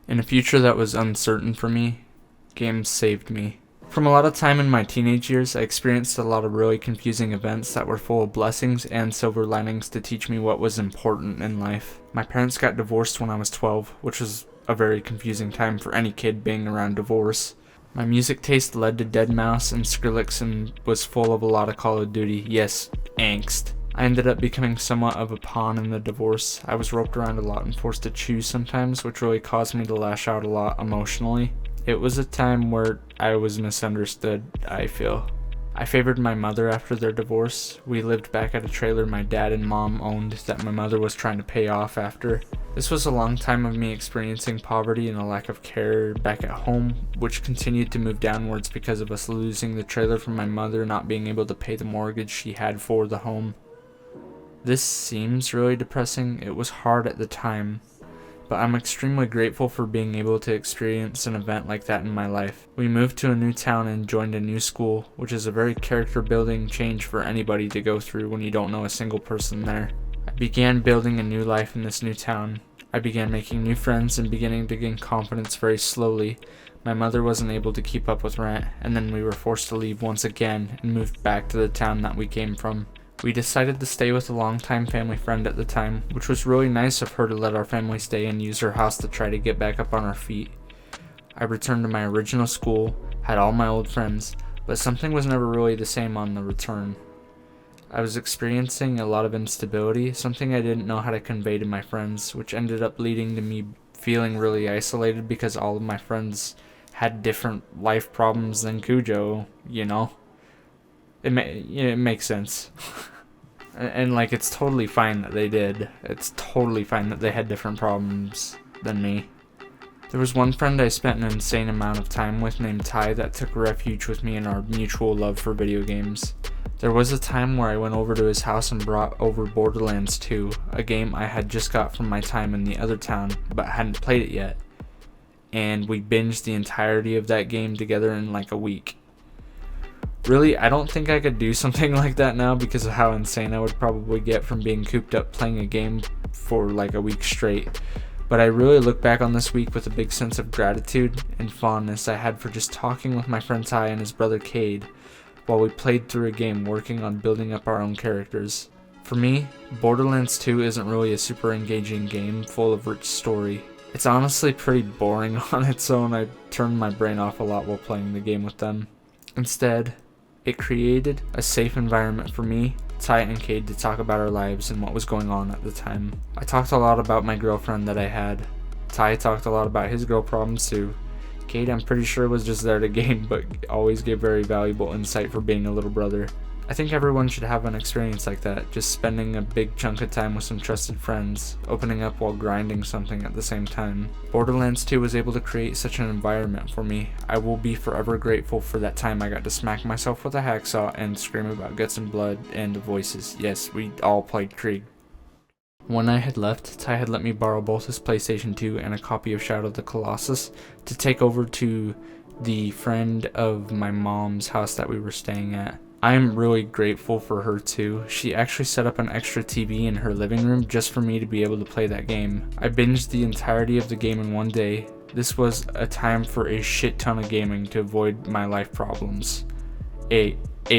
In a future that was uncertain for me, games saved me. From a lot of time in my teenage years, I experienced a lot of really confusing events that were full of blessings and silver linings to teach me what was important in life. My parents got divorced when I was 12, which was a very confusing time for any kid being around divorce. My music taste led to Deadmau5 and Skrillex and was full of a lot of Call of Duty, yes, angst. I ended up becoming somewhat of a pawn in the divorce. I was roped around a lot and forced to choose sometimes, which really caused me to lash out a lot emotionally. It was a time where I was misunderstood, I feel. I favored my mother after their divorce. We lived back at a trailer my dad and mom owned that my mother was trying to pay off after. This was a long time of me experiencing poverty and a lack of care back at home, which continued to move downwards because of us losing the trailer from my mother not being able to pay the mortgage she had for the home. This seems really depressing. It was hard at the time, but I'm extremely grateful for being able to experience an event like that in my life. We moved to a new town and joined a new school, which is a very character building change for anybody to go through when you don't know a single person there. I began building a new life in this new town. I began making new friends and beginning to gain confidence very slowly. My mother wasn't able to keep up with rent, and then we were forced to leave once again and moved back to the town that we came from. We decided to stay with a longtime family friend at the time, which was really nice of her to let our family stay and use her house to try to get back up on our feet. I returned to my original school, had all my old friends, but something was never really the same on the return. I was experiencing a lot of instability, something I didn't know how to convey to my friends, which ended up leading to me feeling really isolated because all of my friends had different life problems than Cujo, you know? It makes sense. And like, it's totally fine that they did. It's totally fine that they had different problems than me. There was one friend I spent an insane amount of time with named Ty that took refuge with me in our mutual love for video games. There was a time where I went over to his house and brought over Borderlands 2, a game I had just got from my time in the other town, but hadn't played it yet. And we binged the entirety of that game together in like a week. Really, I don't think I could do something like that now because of how insane I would probably get from being cooped up playing a game for like a week straight. But I really look back on this week with a big sense of gratitude and fondness I had for just talking with my friend Ty and his brother Cade while we played through a game working on building up our own characters. For me, Borderlands 2 isn't really a super engaging game full of rich story. It's honestly pretty boring on its own. I turned my brain off a lot while playing the game with them. Instead, it created a safe environment for me, Ty, and Cade to talk about our lives and what was going on at the time. I talked a lot about my girlfriend that I had. Ty talked a lot about his girl problems too. Cade, I'm pretty sure, was just there to game, but always gave very valuable insight for being a little brother. I think everyone should have an experience like that, just spending a big chunk of time with some trusted friends, opening up while grinding something at the same time. Borderlands 2 was able to create such an environment for me. I will be forever grateful for that time I got to smack myself with a hacksaw and scream about guts and blood and voices. Yes, we all played Krieg. When I had left, Ty had let me borrow both his PlayStation 2 and a copy of Shadow of the Colossus to take over to the friend of my mom's house that we were staying at. I am really grateful for her too. She actually set up an extra TV in her living room just for me to be able to play that game. I binged the entirety of the game in one day. This was a time for a shit ton of gaming to avoid my life problems. A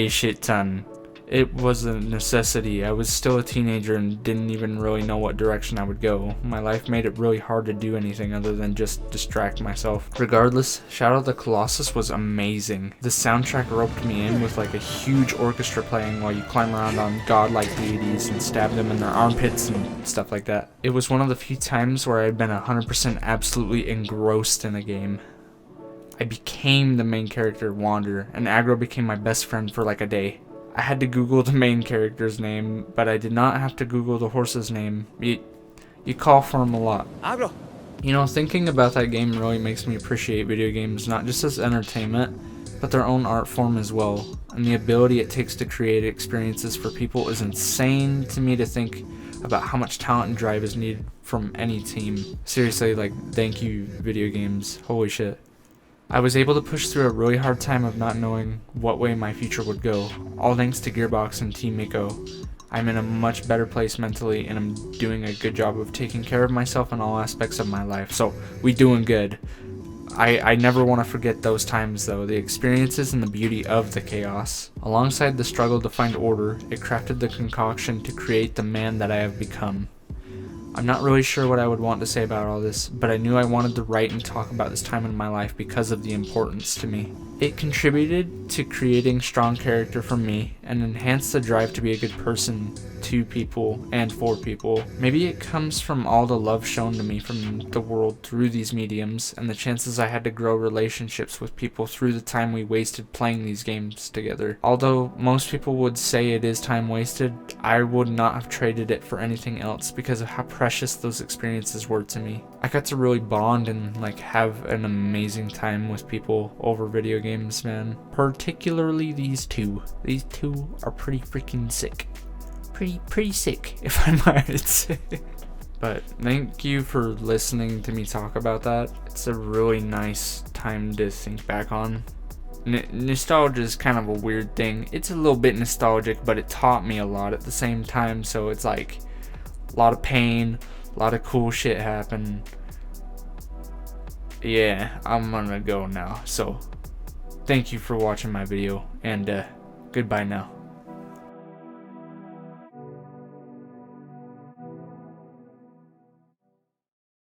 shit ton. It was a necessity. I was still a teenager and didn't even really know what direction I would go. My life made it really hard to do anything other than just distract myself. Regardless, Shadow of the Colossus was amazing. The soundtrack roped me in with like a huge orchestra playing while you climb around on godlike deities and stab them in their armpits and stuff like that. It was one of the few times where I had been 100% absolutely engrossed in a game. I became the main character, Wander, and Agro became my best friend for like a day. I had to Google the main character's name, but I did not have to Google the horse's name. You call for him a lot. Agro. You know, thinking about that game really makes me appreciate video games not just as entertainment, but their own art form as well. And the ability it takes to create experiences for people is insane to me to think about how much talent and drive is needed from any team. Seriously, like, thank you, video games. Holy shit. I was able to push through a really hard time of not knowing what way my future would go, all thanks to Gearbox and Team Miko. I'm in a much better place mentally, and I'm doing a good job of taking care of myself in all aspects of my life. So we doing good. I never want to forget those times though, the experiences and the beauty of the chaos. Alongside the struggle to find order, it crafted the concoction to create the man that I have become. I'm not really sure what I would want to say about all this, but I knew I wanted to write and talk about this time in my life because of the importance to me. It contributed to creating strong character for me and enhanced the drive to be a good person to people and for people. Maybe it comes from all the love shown to me from the world through these mediums and the chances I had to grow relationships with people through the time we wasted playing these games together. Although most people would say it is time wasted, I would not have traded it for anything else because of how precious those experiences were to me. I got to really bond and have an amazing time with people over video games, man. Particularly these two. These two are pretty freaking sick. Pretty sick, if I might say. But thank you for listening to me talk about that. It's a really nice time to think back on. Nostalgia is kind of a weird thing. It's a little bit nostalgic, but it taught me a lot at the same time. So it's a lot of pain, a lot of cool shit happened. Yeah, I'm gonna go now. So thank you for watching my video, and goodbye now.